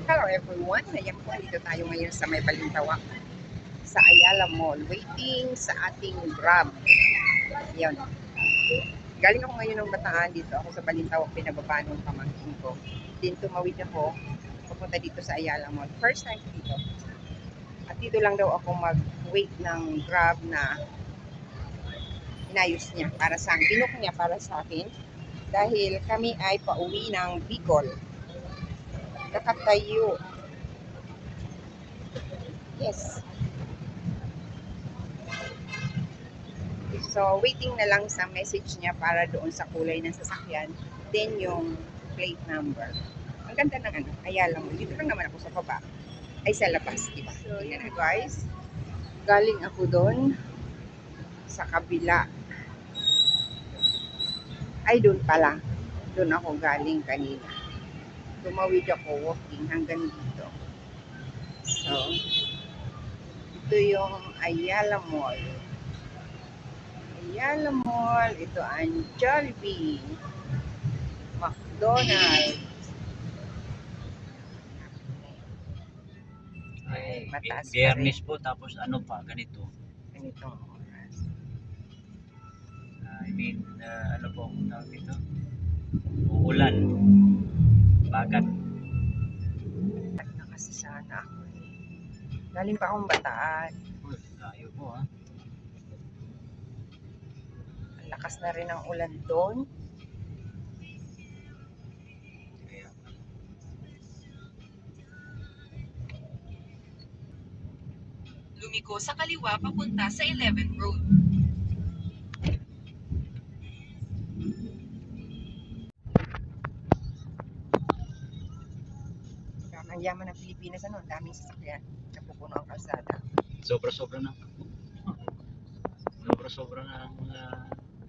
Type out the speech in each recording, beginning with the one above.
Hello everyone! Ayan po, dito tayo ngayon sa may Balintawak sa Ayala Mall. Waiting sa ating Grab. Ayan. Galing ako ngayon ng Bataan. Dito ako sa Balintawak, pinababa ng pamangkin ko. Din tumawid ako, papunta dito sa Ayala Mall. First time dito. At dito lang daw ako mag-wait ng Grab na inayos niya para sa akin. Binook niya para sa akin dahil kami ay pauwi ng Bicol. Kakatayo. Yes. So, waiting na lang sa message niya para doon sa kulay ng sasakyan. Then, yung plate number. Ang ganda ng ano, Ayala Mall. Dito lang naman ako sa baba. Ay, sa labas, diba? So, yun na guys. Galing ako doon sa kabila. Ay, doon pala. Doon ako galing kanina. Tumawid ako walking hanggang dito. So, ito yung Ayala Mall. Ayala Mall. Ito ang Jollibee. McDonald's. Ay, Mataas pa biyernes po, tapos ano pa, ganito. Ganitong oras. Ano po, tawag dito? Uulan. Bagat. At na kasi sana ako eh. Galing pa akong Bataan. Uy, layo po ha. Ang lakas na rin ang ulan doon. Kaya, Lumiko sa kaliwa papunta sa 11th Road. Ang yaman ng Pilipinas, ano, ang daming sasakyan. Napupuno ang kalsada. sobra-sobra na. Sobra-sobra na ang mga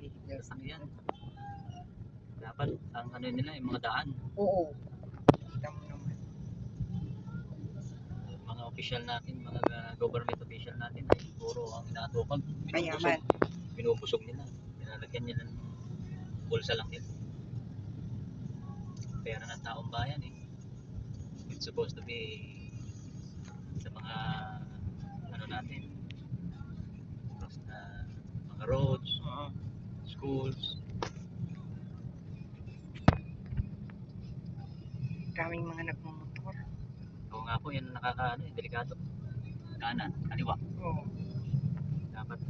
Vehicles. sasakyan. Dapat, ang ano nila, yung mga daan. Oo. Kita mo naman. Mga official natin, mga government official natin, ay puro ang inaatupag. Mayaman. Binubusog nila. Nilalagyan nila ng bulsa lang nila. Pera ng taong bayan eh. It's supposed to be sa mga ano natin, mga roads, schools. Daming mga nagmumotor. Oo nga po, yan ang delikado. Kanan, kaliwa. Oo. Dapat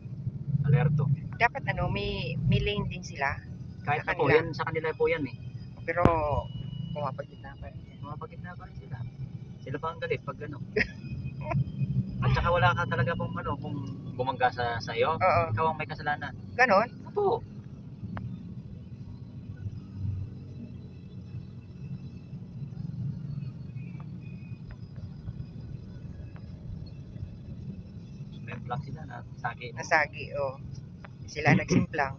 alerto. Dapat ano, may lane din sila. Kahit Sa na po, kanila. yan sa kanila po yan eh. Pero, pumapagitna pa rin. Mapagitna pa rin sila. Sila pa ang galit pag ano. At saka wala ka talaga kung ano, kung bumangga sa iyo, Oo. ikaw ang may kasalanan. Ganon? Opo. May plug sila na sagi. Nasagi, oh. Sila nagsimplang.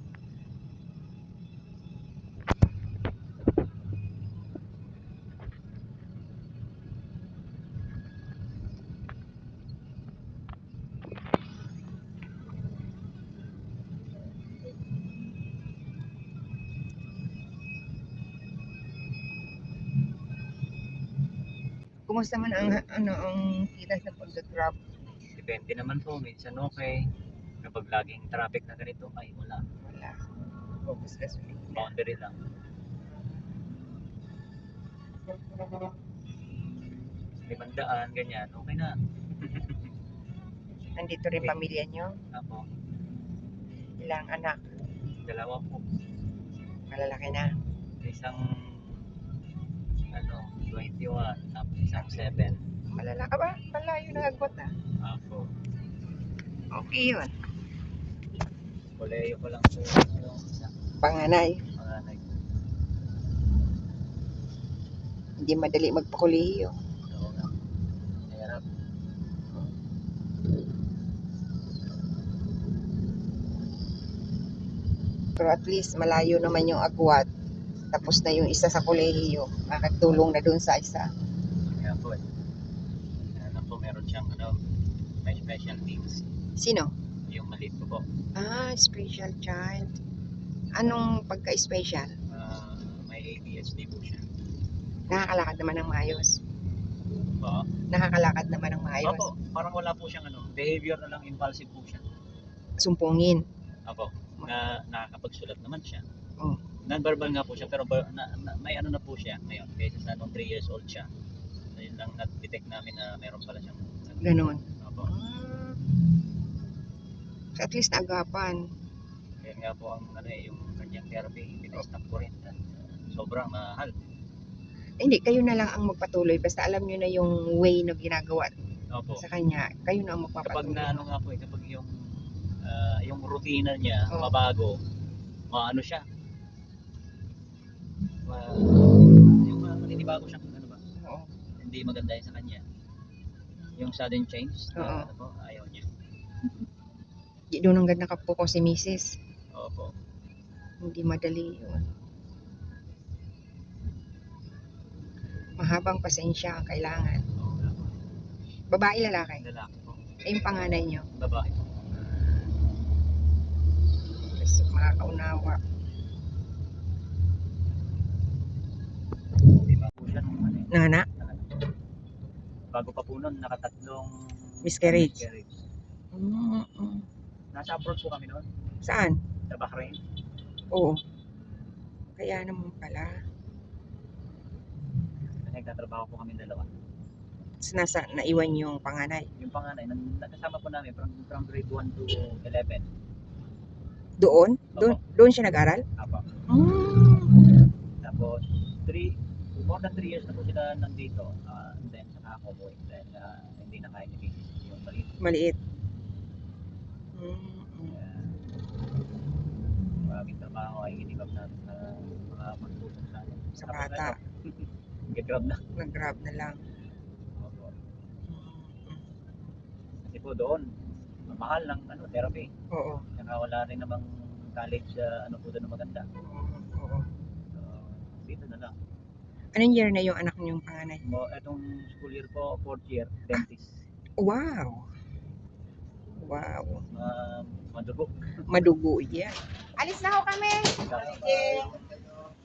Kumusta man ang kita sa pag-grab? Depende naman po, minsan okay. Kapag laging traffic na ganito, ay wala. Wala. Focus ka sa video. Boundary lang. 500, ganyan, okay na. Nandito rin pamilya nyo? Ako, Ilang anak? 2 po. Malalaki na? Isang 21, tapos isang 7. Malalaki ba? Malayo na agwat ah. Ako, Okay yun. koleyo ko lang po yung isa. Panganay. Panganay. Hindi madali magpakuliyo. Oo nga. Mahirap. Pero at least malayo naman yung agwat. Tapos na yung isa sa kolehiyo. Makatulong na dun sa isa. Kaya po eh. Alam po, meron siyang may special needs. Sino? Yung maliit ko po. Ah, special child. Anong pagka-special? May ADHD po siya. Nakakalakad naman ng maayos. Oo. Nakakalakad naman ng maayos. Opo, parang wala po siyang behavior na lang, impulsive po siya. Sumpungin. Opo, na nakakapagsulat naman siya. Oh. Non-verbal nga po siya, pero may na po siya ngayon, kaysa sa nung 3 years old siya. Yun lang na-detect namin na meron pala siyang Ganon. Opo. So at least naagapan. Kaya nga po ang yung kanyang therapy, pinastop ko rin. Sobrang mahal. Hindi, kayo na lang ang magpatuloy. Basta alam nyo na yung way na ginagawa Opo. sa kanya. Kayo na ang Kapag magpapatuloy. na nga po, kapag yung routine niya Oo. mabago, maano siya. Yung maninibago siya kung ano ba. Oo. Hindi maganda yun sa kanya. Yung sudden change, Oo. ayaw niya. Di doon ang ganda po si Mrs. Opo. Hindi madali yun. Mahabang pasensya ang kailangan. Babae, lalaki. Lalaki po. Ay, yung panganay nyo. Babae po. Mas makakaunawa. Di ba po siya nung Nana, bago pa po nun, nakatatlong miscarriage. miscarriage. Mm-mm. Nasa abroad po kami noon, Saan? sa Bahrain. Oo. Kaya naman pala. Nagtatrabaho po kami dalawa. Naiwan yung panganay. Yung panganay, nakasama po namin from grade 1 to 11. Doon? Opo. Doon siya nag-aral? Apo. Mm. Tapos, more than 3 years na po sila nandito. And then, saka ako po. Then, hindi na kaya ni yung maliit. Maliit. Maraming trabaho ay inibag natin sa mga magtutong sa atin. Sa bata. Nag-grab na. Nag-grab na lang. Opo. Kasi po doon, mahal ng therapy. Oo. Saka wala rin namang college po doon na maganda. Oo. So, dito na lang. Anong year na yung anak niyong panganay? Itong school year ko, 4th year, dentist. Wow. Wow. Madugo. Madugo yan. Alis na ho kami.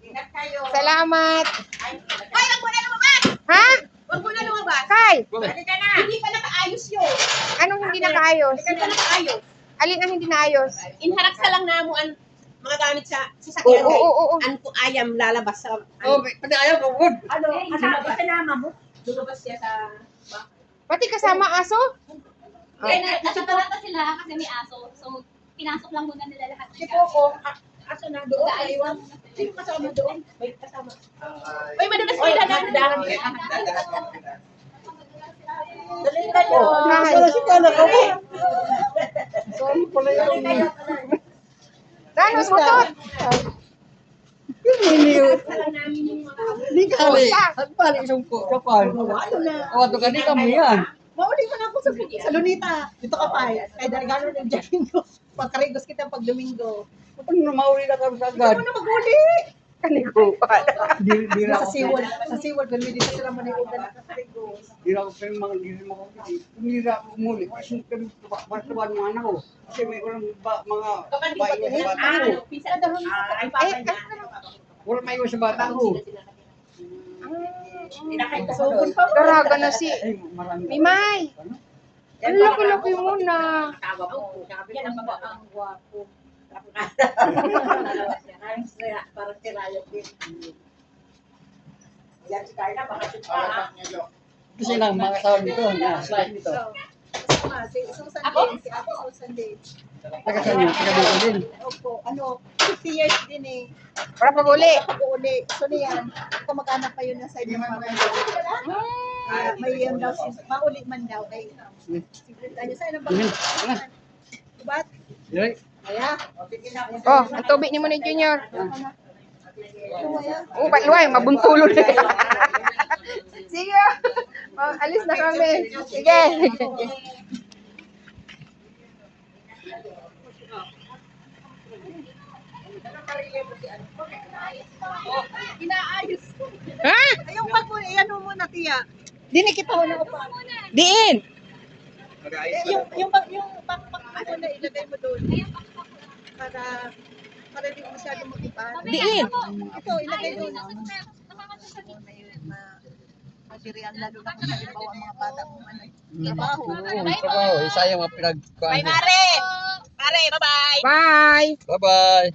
Ingat kayo. Salamat. Ay, wag mo na lumabas! Ha? Wag mo na lumabas! Kay, Balik ka na! Hindi pa nakaayos yun! anong hindi nakaayos? Hindi pa nakaayos! Alin ang hindi naayos? Inharap sa lang namo ang mga gamit sa Oo, sasakyan. oo, oo. An po ayam lalabas sa... Pati ayaw ko, wood. Kasama mo? Lumabas siya sa... Pati kasama aso? Nasa sila kasi may aso. So, pinasok lang muna nila lahat. Si Coco, aso na doon, naiwan. Sino kasama doon? May kasama. Uy, madulas sila na. Dali kayo. Hi. Wala si Kana ko. Sorry pala yun. Danos motor. Salang namin yung mga... Di kali. At pali isang ko. Kapan. O, ito ka di kamo yan. Mauli mo na ako sa Lunita. Dito ka pa eh. Kaya darigano ng Domingo. Pagkarigos kita pag Domingo. Kapag mauli na kami Ikaw agad. na maghuli. Kaliguan. Di na Sa ako. Seaworld. Sa Seaworld. Ganun dito sila manigugan na kakarigos. Di na ako pero mga di na ako. Hindi na ako muli. Kasi kami tuwan mga anak ko. Kasi may walang mga bayo sa bata ko. Pinsan na doon. Ay, papa niya. Wala may iwan sa bata ko. Sobon pa mo. Daraga na si Ay, marami. Mimay. Ang laki-laki mo na. Tawa mo. Yan ang mga ang gwapo. Parang si Raya din. Yan si Carla, baka si Carla. Kasi lang mga tao dito. Slide dito. Ako? Si Ate Susan din. Taga saan yun? Taga dito din. Opo, 50 years din eh. Para pag-uli. Pag-uli. So niyan, kamag-anak pa yun na sa inyong mga may yan daw, mauli man daw. Kay, sigurita niyo, saan ang bang? Ba't? Yoy. Kaya? Oh, ang tubig ni mo ni Junior. Oh, patluay, mabuntulo na. Sige. Oh, alis na kami. Sige. Inaayos ko. Ha? Ay, yung pag mo, ano muna, tiya. Dini kita ho na upa. Diin. Yung backpack mo muna, ilagay mo doon. Para hindi mo masyado mag-ipan. Diin. Ito, ilagay doon. dirian lalo na kung halimbawa ang mga bata kung ano, trabaho. trabaho. Sayang mga pinagkuhan. Bye, Mare! Mare, bye-bye! Bye! Bye-bye.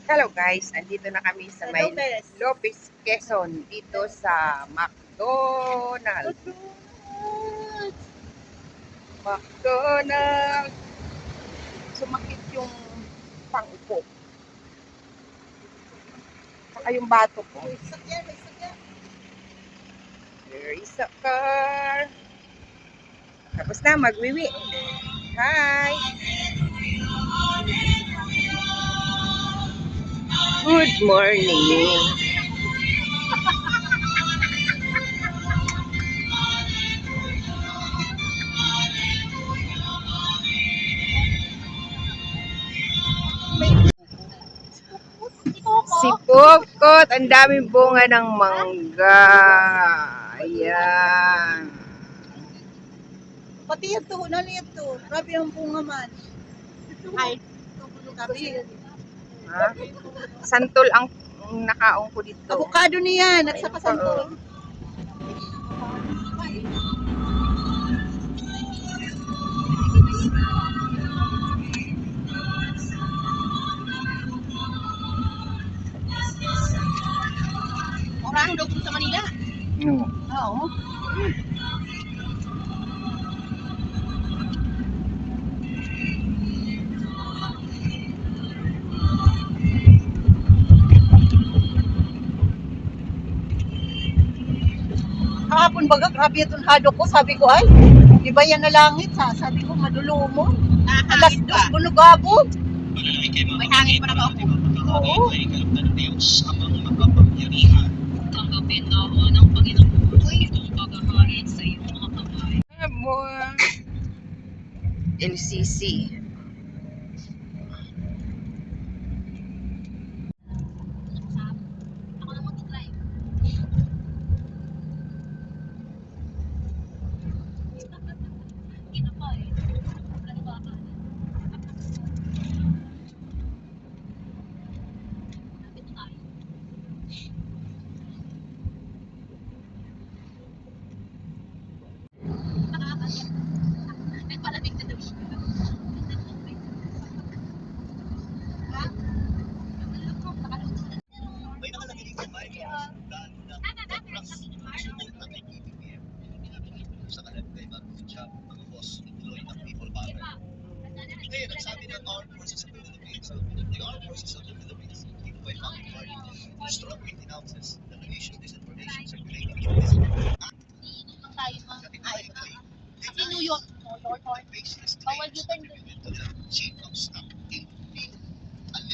Hello guys, andito na kami sa may Lopez, Quezon, dito sa McDonald's. McDonald's. Sumakit yung pang-upo. Saka yung bato ko. There is a car. Tapos na, magwiwi. Hi! Good morning. Si Pokot, ang daming bunga ng mangga. Ayan. Pati yan to, nalo yan to. Grabe ang bunga man. Ay, grabe. Ha? Santol ang nakaong ko dito. Avocado niya, nagsakasantol. Orang daw sa Manila. Oo. Kahapon baga, grabe itong hadok ko. Sabi ko, ay, di ba yan na langit ha? Sabi ko, madulo mo. Alas dos, bulugabog. May hangin pa na ba ako? Oo. Tanggapin ako ng Panginoon itong paghahain sa iyong mga kamay. LCC. Ako na mag-drive. Kita pa eh. Ano ba ka? Lapit na tayo. May parating na daw siya. Kasi New York, bawal U-turn doon.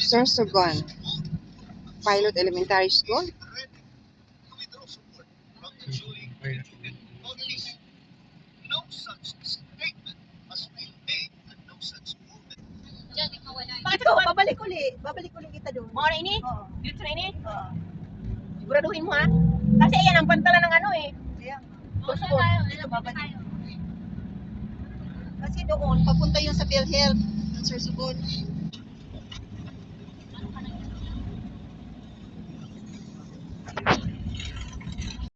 Sorsogon. Pilot Elementary School. Diyan, ikaw wala. Bakit ko? Babalik uli. Babalik uli kita doon. Mga na ini? Oo. Dito na ini? Oo. Siguraduhin mo ha? Kasi ayan ang pantala ng ano eh. Kaya, Doon na tayo. dito Lalapit na babalik. tayo. Kasi doon, papunta yun sa PhilHealth, ng Sorsogon.